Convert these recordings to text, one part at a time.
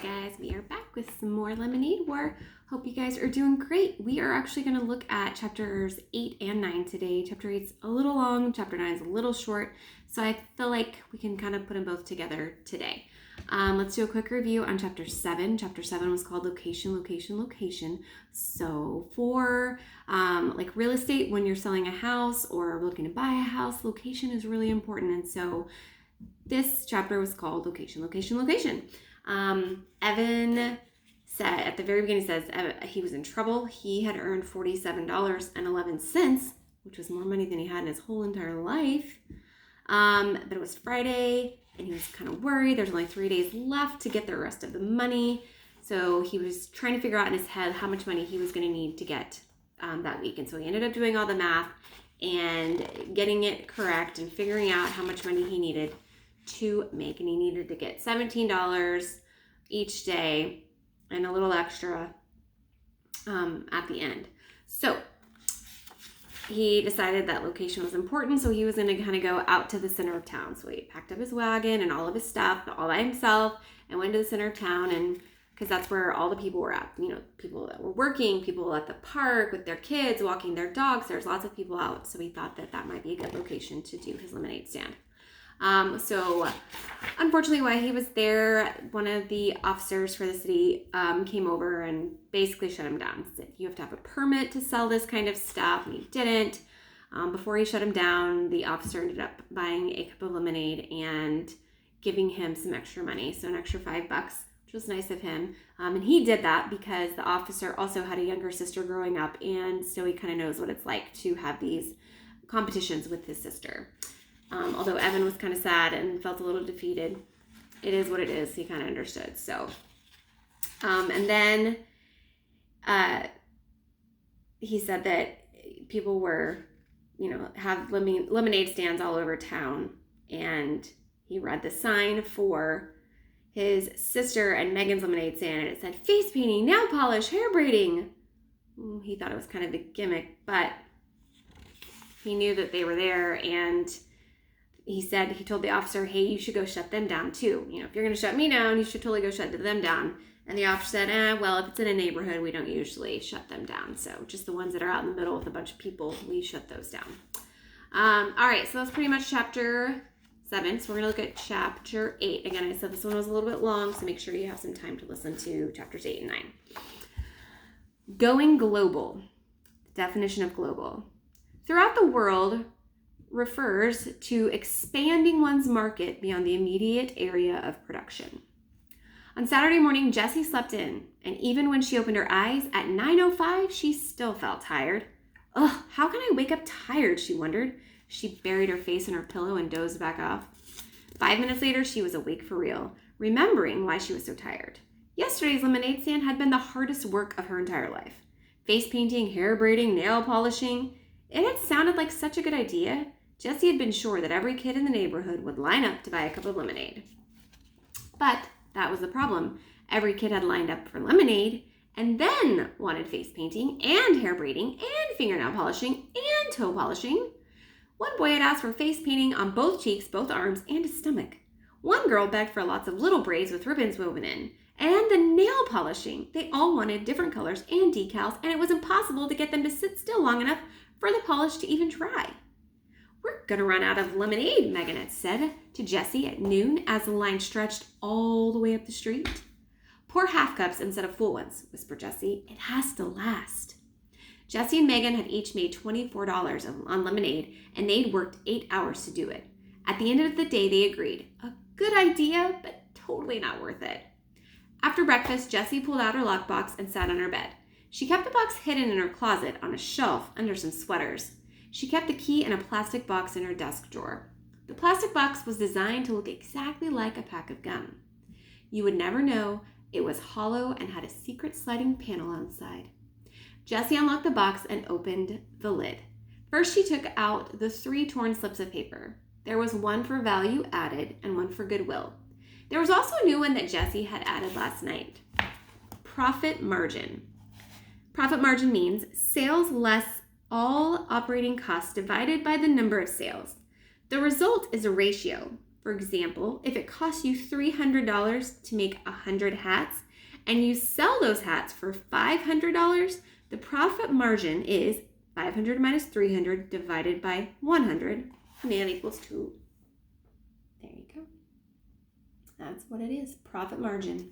guys, we are back with some more Lemonade War. Hope you guys are doing great. We are actually going to look at chapters 8 and 9 today. Chapter 8's a little long, chapter 9 is a little short, so I feel like we can kind of put them both together today. Let's do a quick review on chapter 7. Chapter 7 was called Location, Location, Location. So for like real estate, when you're selling a house or looking to buy a house, location is really important. And so this chapter was called Location, Location, Location. Evan said at the very beginning, says he was in trouble. He had earned $47.11, which was more money than he had in his whole entire life. But it was Friday and he was kind of worried. There's only 3 days left to get the rest of the money. So he was trying to figure out in his head how much money he was going to need to get that week. And so he ended up doing all the math and getting it correct and figuring out how much money he needed to make. And he needed to get $17 each day and a little extra at the end. So he decided that location was important, so he was going to kind of go out to the center of town. So he packed up his wagon and all of his stuff all by himself and went to the center of town, and because that's where all the people were at. You know, people that were working, people at the park with their kids, walking their dogs. There's lots of people out, so he thought that that might be a good location to do his lemonade stand. So unfortunately, while he was there, one of the officers for the city came over and basically shut him down. Said, you have to have a permit to sell this kind of stuff, and he didn't. Before he shut him down, the officer ended up buying a cup of lemonade and giving him some extra money, so an extra $5, which was nice of him. And he did that because the officer also had a younger sister growing up, and so he kind of knows what it's like to have these competitions with his sister. Although Evan was kind of sad and felt a little defeated, it is what it is. He kind of understood. So, and then he said that people were, have lemonade stands all over town. And he read the sign for his sister and Megan's lemonade stand, and it said face painting, nail polish, hair braiding. He thought it was kind of a gimmick, but he knew that they were there, and he told the officer, hey, you should go shut them down too. If you're going to shut me down, you should totally go shut them down. And the officer said, well, if it's in a neighborhood, we don't usually shut them down. So just the ones that are out in the middle with a bunch of people, we shut those down. All right, so that's pretty much chapter 7. So we're going to look at chapter 8. Again, I said this one was a little bit long, so make sure you have some time to listen to chapters 8 and 9. Going global. Definition of global. Throughout the world refers to expanding one's market beyond the immediate area of production. On Saturday morning, Jessie slept in, and even when she opened her eyes at 9:05, she still felt tired. Ugh, how can I wake up tired, she wondered. She buried her face in her pillow and dozed back off. 5 minutes later, she was awake for real, remembering why she was so tired. Yesterday's lemonade stand had been the hardest work of her entire life. Face painting, hair braiding, nail polishing. It had sounded like such a good idea. Jessie had been sure that every kid in the neighborhood would line up to buy a cup of lemonade. But that was the problem. Every kid had lined up for lemonade and then wanted face painting and hair braiding and fingernail polishing and toe polishing. One boy had asked for face painting on both cheeks, both arms, and his stomach. One girl begged for lots of little braids with ribbons woven in. And the nail polishing. They all wanted different colors and decals, and it was impossible to get them to sit still long enough for the polish to even dry. We're going to run out of lemonade, Megan had said to Jessie at noon as the line stretched all the way up the street. Pour half cups instead of full ones, whispered Jessie. It has to last. Jessie and Megan had each made $24 on lemonade, and they'd worked 8 hours to do it. At the end of the day, they agreed. A good idea, but totally not worth it. After breakfast, Jessie pulled out her lockbox and sat on her bed. She kept the box hidden in her closet on a shelf under some sweaters. She kept the key in a plastic box in her desk drawer. The plastic box was designed to look exactly like a pack of gum. You would never know it was hollow and had a secret sliding panel outside. Jessie unlocked the box and opened the lid. First, she took out the 3 torn slips of paper. There was one for value added and one for goodwill. There was also a new one that Jessie had added last night. Profit margin. Profit margin means sales less all operating costs divided by the number of sales. The result is a ratio. For example, if it costs you $300 to make 100 hats and you sell those hats for $500, the profit margin is 500 minus 300 divided by 100, and that equals 2. There you go. That's what it is, profit margin.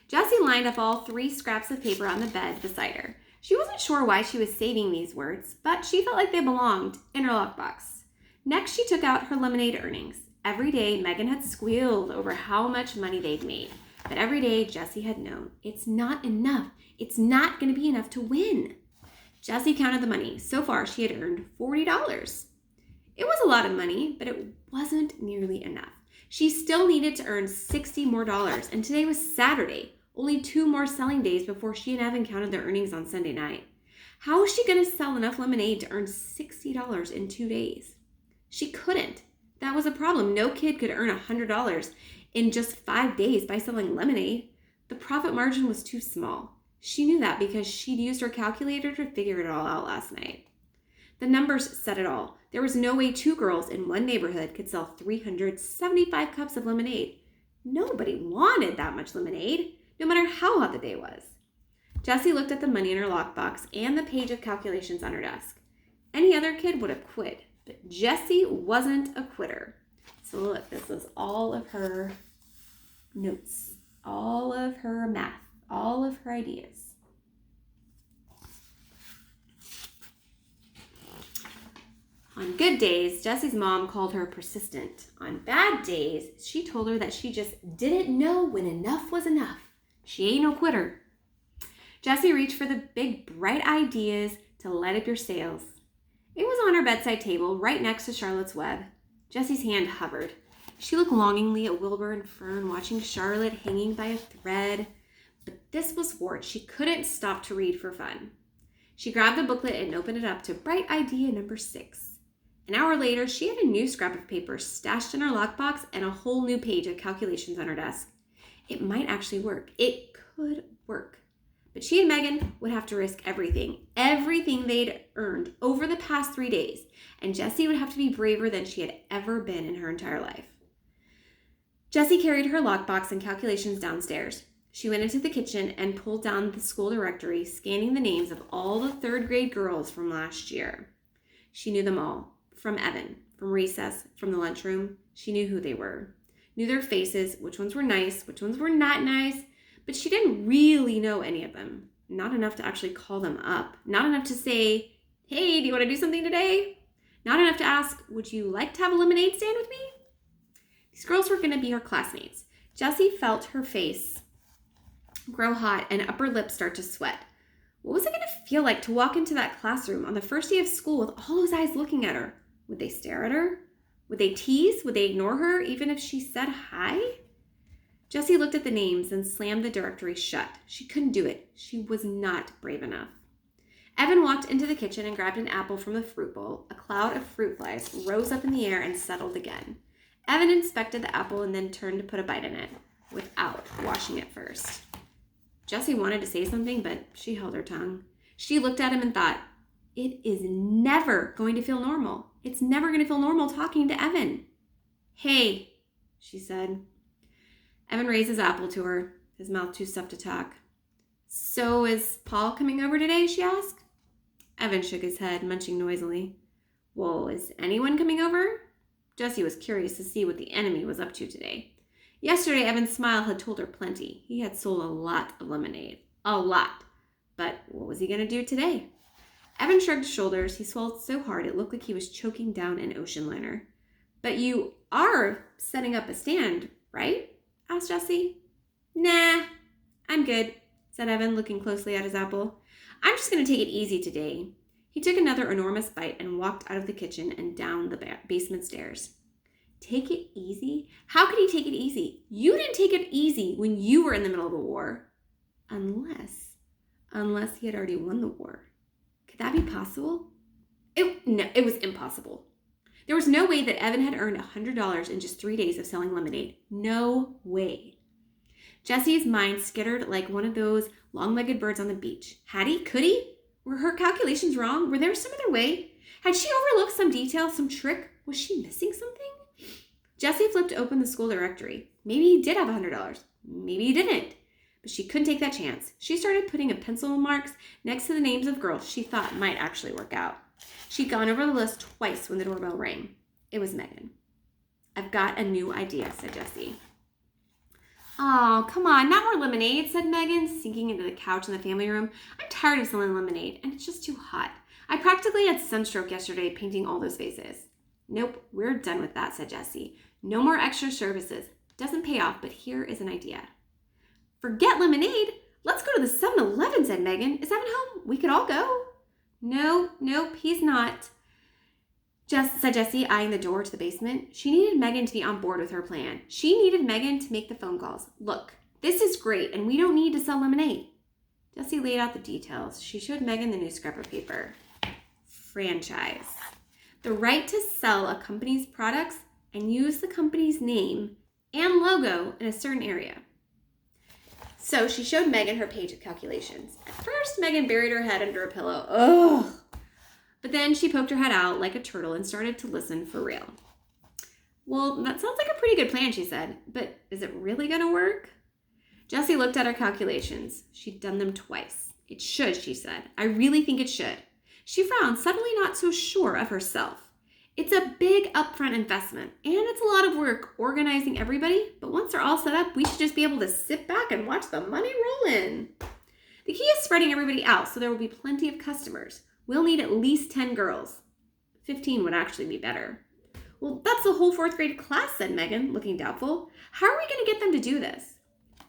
Jessie lined up all 3 scraps of paper on the bed beside her. She wasn't sure why she was saving these words, but she felt like they belonged in her lockbox. Next, she took out her lemonade earnings. Every day, Megan had squealed over how much money they'd made. But every day, Jessie had known, it's not enough. It's not going to be enough to win. Jessie counted the money. So far, she had earned $40. It was a lot of money, but it wasn't nearly enough. She still needed to earn $60 more, and today was Saturday. Only 2 more selling days before she and Evan counted their earnings on Sunday night. How was she going to sell enough lemonade to earn $60 in 2 days? She couldn't. That was a problem. No kid could earn $100 in just 5 days by selling lemonade. The profit margin was too small. She knew that because she'd used her calculator to figure it all out last night. The numbers said it all. There was no way 2 girls in one neighborhood could sell 375 cups of lemonade. Nobody wanted that much lemonade, no matter how hot the day was. Jessie looked at the money in her lockbox and the page of calculations on her desk. Any other kid would have quit, but Jessie wasn't a quitter. So look, this is all of her notes, all of her math, all of her ideas. On good days, Jessie's mom called her persistent. On bad days, she told her that she just didn't know when enough was enough. She ain't no quitter. Jessie reached for the big, bright ideas to light up your sails. It was on her bedside table, right next to Charlotte's web. Jessie's hand hovered. She looked longingly at Wilbur and Fern, watching Charlotte hanging by a thread. But this was Ward. She couldn't stop to read for fun. She grabbed the booklet and opened it up to bright idea number 6. An hour later, she had a new scrap of paper stashed in her lockbox and a whole new page of calculations on her desk. It might actually work. It could work. But she and Megan would have to risk everything they'd earned over the past 3 days, and Jessie would have to be braver than she had ever been in her entire life. Jessie carried her lockbox and calculations downstairs. She went into the kitchen and pulled down the school directory, scanning the names of all the 3rd grade girls from last year. She knew them all. From Evan, from recess, from the lunchroom. She knew who they were. Knew their faces, which ones were nice, which ones were not nice, but she didn't really know any of them. Not enough to actually call them up. Not enough to say, hey, do you want to do something today? Not enough to ask, would you like to have a lemonade stand with me? These girls were going to be her classmates. Jessie felt her face grow hot and upper lip start to sweat. What was it going to feel like to walk into that classroom on the first day of school with all those eyes looking at her? Would they stare at her? Would they tease? Would they ignore her even if she said hi? Jessie looked at the names and slammed the directory shut. She couldn't do it. She was not brave enough. Evan walked into the kitchen and grabbed an apple from the fruit bowl. A cloud of fruit flies rose up in the air and settled again. Evan inspected the apple and then turned to put a bite in it without washing it first. Jessie wanted to say something, but she held her tongue. She looked at him and thought, it is never going to feel normal. It's never going to feel normal talking to Evan. Hey, she said. Evan raised his apple to her, his mouth too stuffed to talk. So is Paul coming over today, she asked. Evan shook his head, munching noisily. Well, is anyone coming over? Jessie was curious to see what the enemy was up to today. Yesterday, Evan's smile had told her plenty. He had sold a lot of lemonade. A lot. But what was he going to do today? Evan shrugged his shoulders. He swallowed so hard it looked like he was choking down an ocean liner. But you are setting up a stand, right? Asked Jessie. Nah, I'm good, said Evan, looking closely at his apple. I'm just going to take it easy today. He took another enormous bite and walked out of the kitchen and down the basement stairs. Take it easy? How could he take it easy? You didn't take it easy when you were in the middle of a war. Unless he had already won the war. Could that be possible? No, it was impossible. There was no way that Evan had earned $100 in just 3 days of selling lemonade. No way. Jessie's mind skittered like one of those long-legged birds on the beach. Had he? Could he? Were her calculations wrong? Were there some other way? Had she overlooked some detail, some trick? Was she missing something? Jessie flipped open the school directory. Maybe he did have $100. Maybe he didn't. But she couldn't take that chance. She started putting a pencil marks next to the names of girls she thought might actually work out. She'd gone over the list twice when the doorbell rang. It was Megan. "I've got a new idea," said Jessie. "Oh, come on, not more lemonade," said Megan, sinking into the couch in the family room. "I'm tired of selling lemonade, and it's just too hot. I practically had sunstroke yesterday painting all those vases." "Nope, we're done with that," said Jessie. "No more extra services. Doesn't pay off, but here is an idea." "Forget lemonade. Let's go to the 7-Eleven, said Megan. "Is Evan home? We could all go." Nope, he's not," said Jessie, eyeing the door to the basement. She needed Megan to be on board with her plan. She needed Megan to make the phone calls. "Look, this is great, and we don't need to sell lemonade." Jessie laid out the details. She showed Megan the new scrap of paper. Franchise. The right to sell a company's products and use the company's name and logo in a certain area. So she showed Megan her page of calculations. At first, Megan buried her head under a pillow. Ugh! But then she poked her head out like a turtle and started to listen for real. "Well, that sounds like a pretty good plan," she said. "But is it really going to work?" Jessie looked at her calculations. She'd done them twice. "It should," she said. "I really think it should." She frowned, suddenly not so sure of herself. It's a big upfront investment, and it's a lot of work organizing everybody, but once they're all set up, we should just be able to sit back and watch the money roll in. The key is spreading everybody out so there will be plenty of customers. We'll need at least 10 girls. 15 would actually be better. "Well, that's the whole 4th grade class," said Megan, looking doubtful. "How are we going to get them to do this?"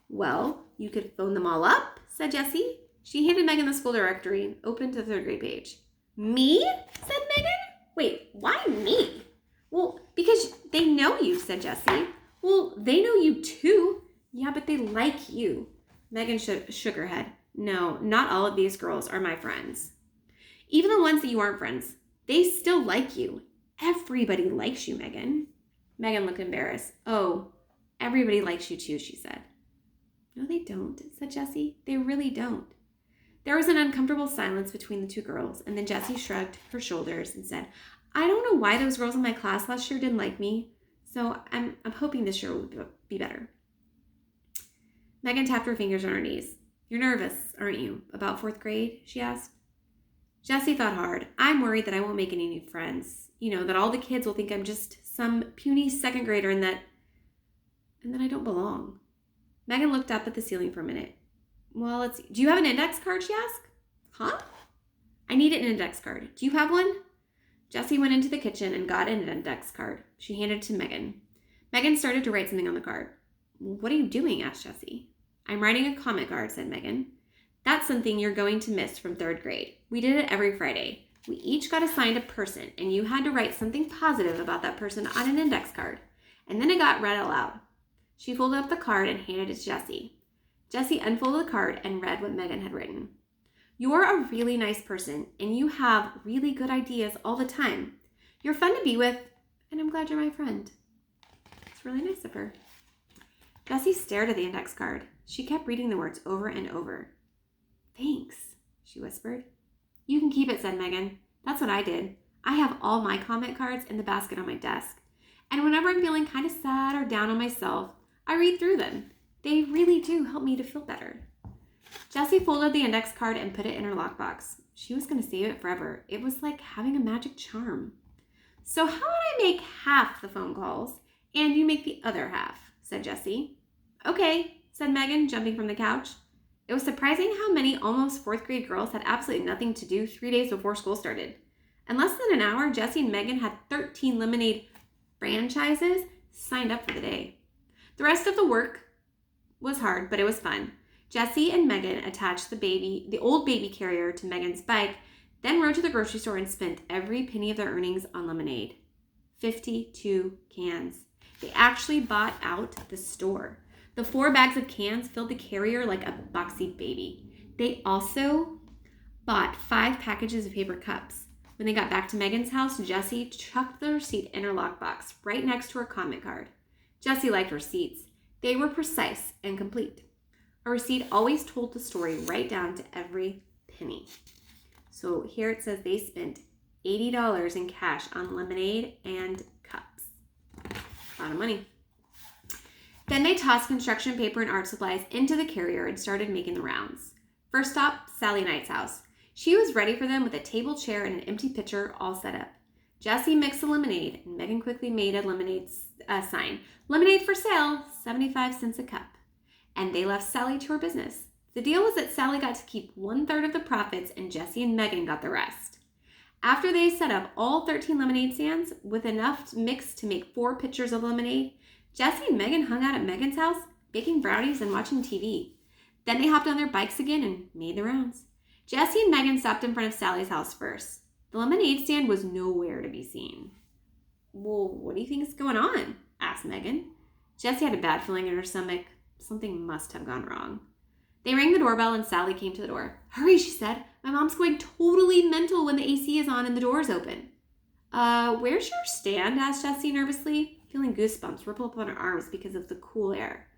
"Well, you could phone them all up," said Jessie. She handed Megan the school directory and opened to the 3rd grade page. "Me?" said Megan. "Wait, why me?" "Well, because they know you," said Jessie. "Well, they know you too." "Yeah, but they like you." Megan shook her head. "No, not all of these girls are my friends." "Even the ones that you aren't friends, they still like you. Everybody likes you, Megan." Megan looked embarrassed. "Oh, everybody likes you too," she said. "No, they don't," said Jessie. "They really don't." There was an uncomfortable silence between the two girls, and then Jessie shrugged her shoulders and said, "I don't know why those girls in my class last year didn't like me, so I'm hoping this year will be better." Megan tapped her fingers on her knees. "You're nervous, aren't you, about 4th grade?" she asked. Jessie thought hard. "I'm worried that I won't make any new friends. That all the kids will think I'm just some puny 2nd grader and that I don't belong." Megan looked up at the ceiling for a minute. "Well, let's see. Do you have an index card?" she asked. "Huh?" "I need an index card. Do you have one?" Jessie went into the kitchen and got an index card. She handed it to Megan. Megan started to write something on the card. "What are you doing?" asked Jessie. "I'm writing a comment card," said Megan. "That's something you're going to miss from 3rd grade. We did it every Friday. We each got assigned a person, and you had to write something positive about that person on an index card. And then it got read aloud." She folded up the card and handed it to Jessie. Jessie unfolded the card and read what Megan had written. "You're a really nice person, and you have really good ideas all the time. You're fun to be with, and I'm glad you're my friend." It's really nice of her. Jessie stared at the index card. She kept reading the words over and over. "Thanks," she whispered. "You can keep it," said Megan. "That's what I did. I have all my comment cards in the basket on my desk. And whenever I'm feeling kind of sad or down on myself, I read through them. They really do help me to feel better." Jessie folded the index card and put it in her lockbox. She was going to save it forever. It was like having a magic charm. "So how would I make half the phone calls and you make the other half?" said Jessie. "Okay," said Megan, jumping from the couch. It was surprising how many almost 4th grade girls had absolutely nothing to do 3 days before school started. In less than an hour, Jessie and Megan had 13 lemonade franchises signed up for the day. The rest of the work was hard, but it was fun. Jessie and Megan attached the old baby carrier to Megan's bike, then rode to the grocery store and spent every penny of their earnings on lemonade. 52 cans. They actually bought out the store. The 4 bags of cans filled the carrier like a boxy baby. They also bought 5 packages of paper cups. When they got back to Megan's house, Jessie chucked the receipt in her lockbox right next to her comment card. Jessie liked receipts. They were precise and complete. A receipt always told the story right down to every penny. So here it says they spent $80 in cash on lemonade and cups. A lot of money. Then they tossed construction paper and art supplies into the carrier and started making the rounds. First stop, Sally Knight's house. She was ready for them with a table, chair, and an empty pitcher all set up. Jessie mixed the lemonade, and Megan quickly made a lemonade sign. Lemonade for sale, 75 cents a cup. And they left Sally to her business. The deal was that Sally got to keep 1/3 of the profits, and Jessie and Megan got the rest. After they set up all 13 lemonade stands with enough mix to make 4 pitchers of lemonade, Jessie and Megan hung out at Megan's house, baking brownies and watching TV. Then they hopped on their bikes again and made the rounds. Jessie and Megan stopped in front of Sally's house first. The lemonade stand was nowhere to be seen. "Well, what do you think is going on?" asked Megan. Jessie had a bad feeling in her stomach. Something must have gone wrong. They rang the doorbell and Sally came to the door. "Hurry," she said. "My mom's going totally mental when the AC is on and the door's open." Where's your stand?" asked Jessie nervously, feeling goosebumps ripple up on her arms because of the cool air.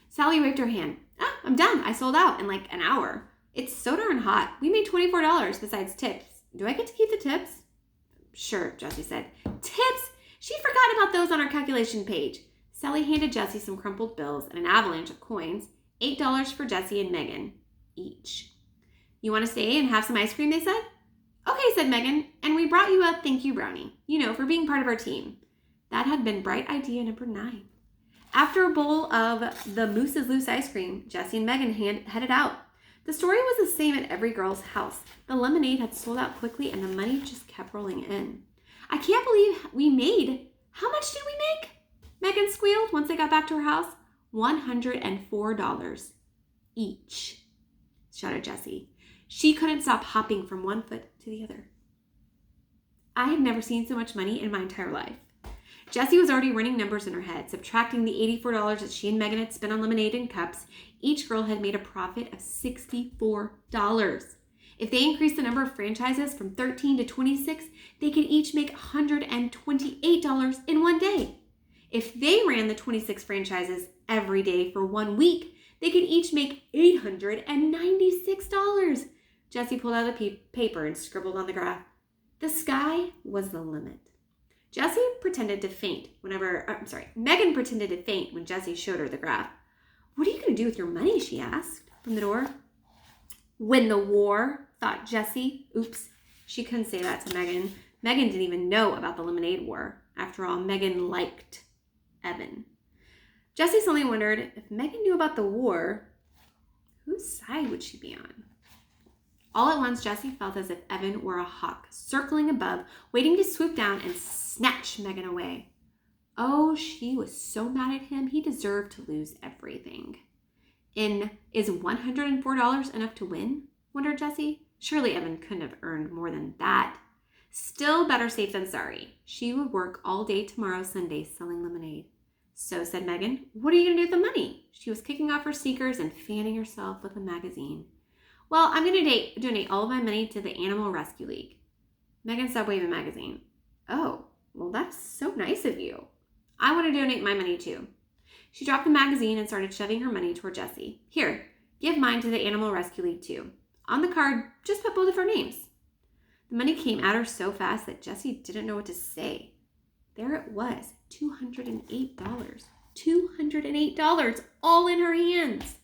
Sally waved her hand. "I'm done. I sold out in like an hour. It's so darn hot. We made $24 besides tips. Do I get to keep the tips?" "Sure," Jessie said. "Tips? She forgot about those on our calculation page." Sally handed Jessie some crumpled bills and an avalanche of coins, $8 for Jessie and Megan each. "You want to stay and have some ice cream?" they said. "Okay," said Megan, "and we brought you a thank you brownie, for being part of our team." That had been bright idea number 9. After a bowl of the Moose's Loose ice cream, Jessie and Megan headed out. The story was the same at every girl's house. The lemonade had sold out quickly and the money just kept rolling in. "I can't believe we made. How much did we make?" Megan squealed once they got back to her house. $104 each, shouted Jessie. She couldn't stop hopping from one foot to the other. I had never seen so much money in my entire life. Jessie was already running numbers in her head, subtracting the $84 that she and Megan had spent on lemonade and cups. Each girl had made a profit of $64. If they increased the number of franchises from 13 to 26, they could each make $128 in one day. If they ran the 26 franchises every day for 1 week, they could each make $896. Jessie pulled out the paper and scribbled on the graph. The sky was the limit. Megan pretended to faint when Jessie showed her the graph. "What are you going to do with your money?" she asked from the door. "Win the war," thought Jessie. Oops, she couldn't say that to Megan. Megan didn't even know about the lemonade war. After all, Megan liked Evan. Jessie suddenly wondered, if Megan knew about the war, whose side would she be on? All at once, Jessie felt as if Evan were a hawk, circling above, waiting to swoop down and snatch Megan away. Oh, she was so mad at him. He deserved to lose everything. Is $104 enough to win? Wondered Jessie. Surely Evan couldn't have earned more than that. Still, better safe than sorry. She would work all day tomorrow, Sunday, selling lemonade. "So," said Megan, "what are you going to do with the money?" She was kicking off her sneakers and fanning herself with a magazine. "Well, I'm going to donate all of my money to the Animal Rescue League." Megan stopped waving the magazine. "Oh, well, that's so nice of you. I want to donate my money too." She dropped the magazine and started shoving her money toward Jessie. "Here, give mine to the Animal Rescue League too. On the card, just put both of our names." The money came at her so fast that Jessie didn't know what to say. There it was, $208. $208, all in her hands.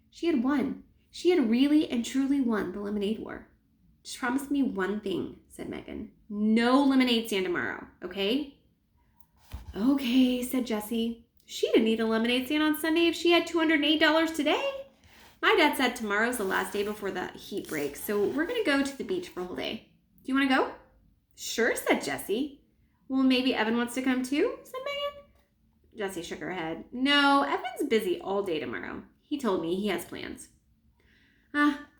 She had won. She had really and truly won the lemonade war. "Just promise me one thing," said Megan. "No lemonade stand tomorrow, okay?" "Okay," said Jessie. She didn't need a lemonade stand on Sunday if she had $208 today. "My dad said tomorrow's the last day before the heat breaks, so we're going to go to the beach for a whole day. Do you want to go?" "Sure," said Jessie. "Well, maybe Evan wants to come too," said Megan. Jessie shook her head. "No, Evan's busy all day tomorrow. He told me he has plans."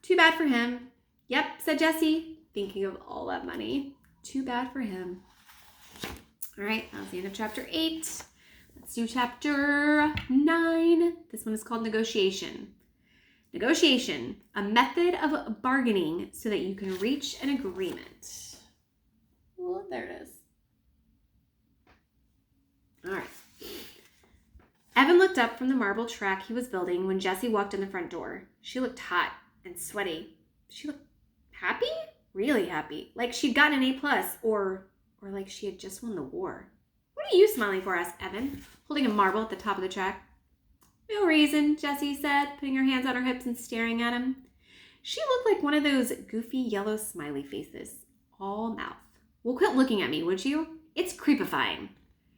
Too bad for him." "Yep," said Jessie, thinking of all that money. Too bad for him. All right, that was the end of chapter 8. Let's do chapter 9. This one is called Negotiation. Negotiation, a method of bargaining so that you can reach an agreement. Well, there it is. All right. Evan looked up from the marble track he was building when Jessie walked in the front door. She looked hot and sweaty. She looked happy? Really happy. Like she'd gotten an A+, or like she had just won the war. "What What are you smiling for? Asked Evan, holding a marble at the top of the track. No reason, Jessie said, putting her hands on her hips and staring at him. She looked like one of those goofy yellow smiley faces, all mouth. Well, quit looking at me, would you? It's creepifying.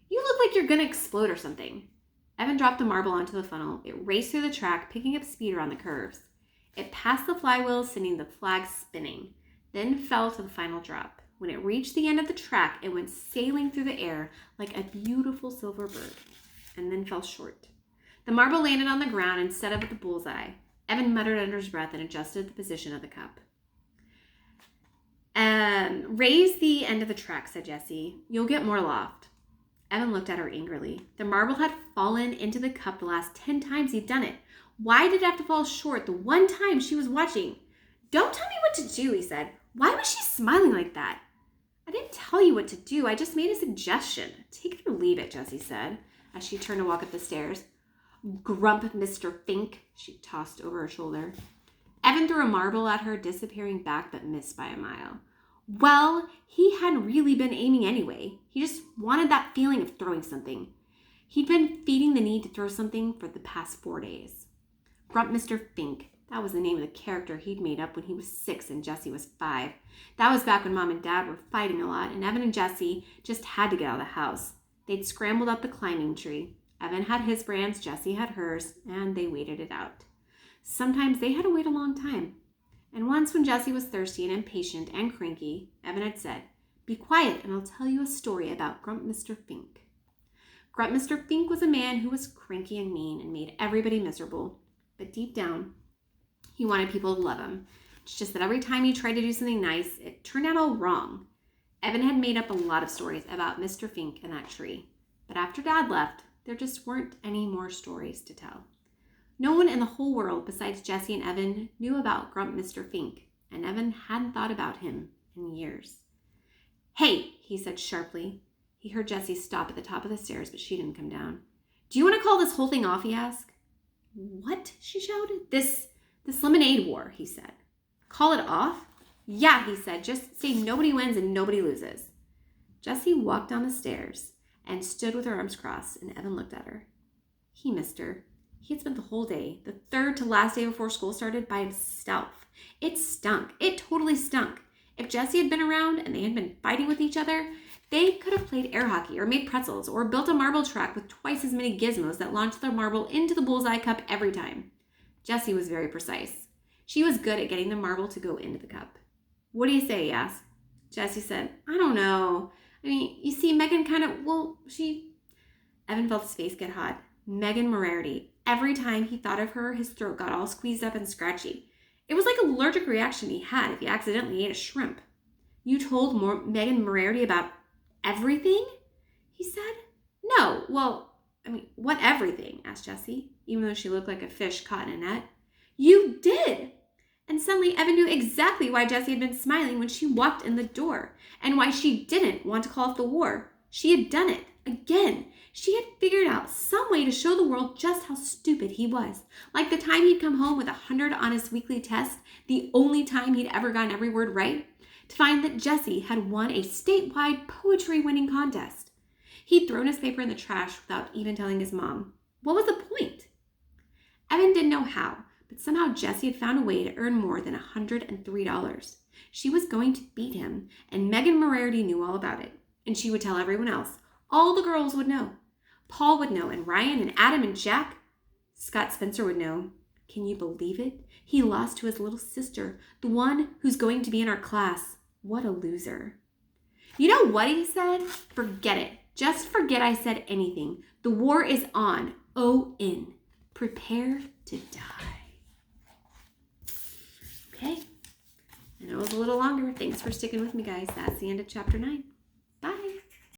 You look like you're gonna explode or something. Evan dropped the marble onto the funnel. It raced through the track, picking up speed around the curves. It passed the flywheel, sending the flag spinning, then fell to the final drop. When it reached the end of the track, it went sailing through the air like a beautiful silver bird, and then fell short. The marble landed on the ground instead of at the bullseye. Evan muttered under his breath and adjusted the position of the cup. Raise the end of the track, said Jessie. You'll get more loft. Evan looked at her angrily. The marble had fallen into the cup the last 10 times he'd done it. Why did it have to fall short the one time she was watching? Don't tell me what to do, he said. Why was she smiling like that? I didn't tell you what to do. I just made a suggestion. Take it or leave it, Jessie said, as she turned to walk up the stairs. Grump, Mr. Fink, she tossed over her shoulder. Evan threw a marble at her, disappearing back, but missed by a mile. Well, he hadn't really been aiming anyway. He just wanted that feeling of throwing something. He'd been feeding the need to throw something for the past 4 days. Grump, Mr. Fink. That was the name of the character he'd made up when he was 6 and Jessie was 5. That was back when Mom and Dad were fighting a lot, and Evan and Jessie just had to get out of the house. They'd scrambled up the climbing tree. Evan had his brands, Jessie had hers, and they waited it out. Sometimes they had to wait a long time. And once when Jessie was thirsty and impatient and cranky, Evan had said, Be quiet and I'll tell you a story about Grump Mr. Fink. Grump Mr. Fink was a man who was cranky and mean and made everybody miserable. But deep down, he wanted people to love him. It's just that every time he tried to do something nice, it turned out all wrong. Evan had made up a lot of stories about Mr. Fink and that tree. But after Dad left, there just weren't any more stories to tell. No one in the whole world besides Jessie and Evan knew about Grump Mr. Fink, and Evan hadn't thought about him in years. Hey, he said sharply. He heard Jessie stop at the top of the stairs, but she didn't come down. Do you want to call this whole thing off, he asked. What? She shouted. This lemonade war, he said. Call it off? Yeah, he said. Just say nobody wins and nobody loses. Jessie walked down the stairs and stood with her arms crossed, and Evan looked at her. He missed her. He had spent the whole day, the third to last day before school started, by himself. It stunk. It totally stunk. If Jessie had been around and they had been fighting with each other, they could have played air hockey or made pretzels or built a marble track with twice as many gizmos that launched their marble into the bullseye cup every time. Jessie was very precise. She was good at getting the marble to go into the cup. What do you say, he asked. Jessie said, I don't know. I mean, you see, Megan Evan felt his face get hot. Megan Moriarty. Every time he thought of her, his throat got all squeezed up and scratchy. It was like an allergic reaction he had if he accidentally ate a shrimp. You told Megan Moriarty about everything? He said. No, what everything? Asked Jessie, even though she looked like a fish caught in a net. You did! And suddenly Evan knew exactly why Jessie had been smiling when she walked in the door, and why she didn't want to call off the war. She had done it. Again. She had figured out some way to show the world just how stupid he was. Like the time he'd come home with 100 on his weekly test, the only time he'd ever gotten every word right, to find that Jessie had won a statewide poetry-winning contest. He'd thrown his paper in the trash without even telling his mom. What was the point? Evan didn't know how, but somehow Jessie had found a way to earn more than $103. She was going to beat him, and Megan Moriarty knew all about it. And she would tell everyone else. All the girls would know. Paul would know, and Ryan and Adam and Jack. Scott Spencer would know. Can you believe it? He lost to his little sister, the one who's going to be in our class. What a loser. You know what he said? Forget it. Just forget I said anything. The war is on. O-N. Prepare to die. Okay. And it was a little longer. Thanks for sticking with me, guys. That's the end of chapter 9.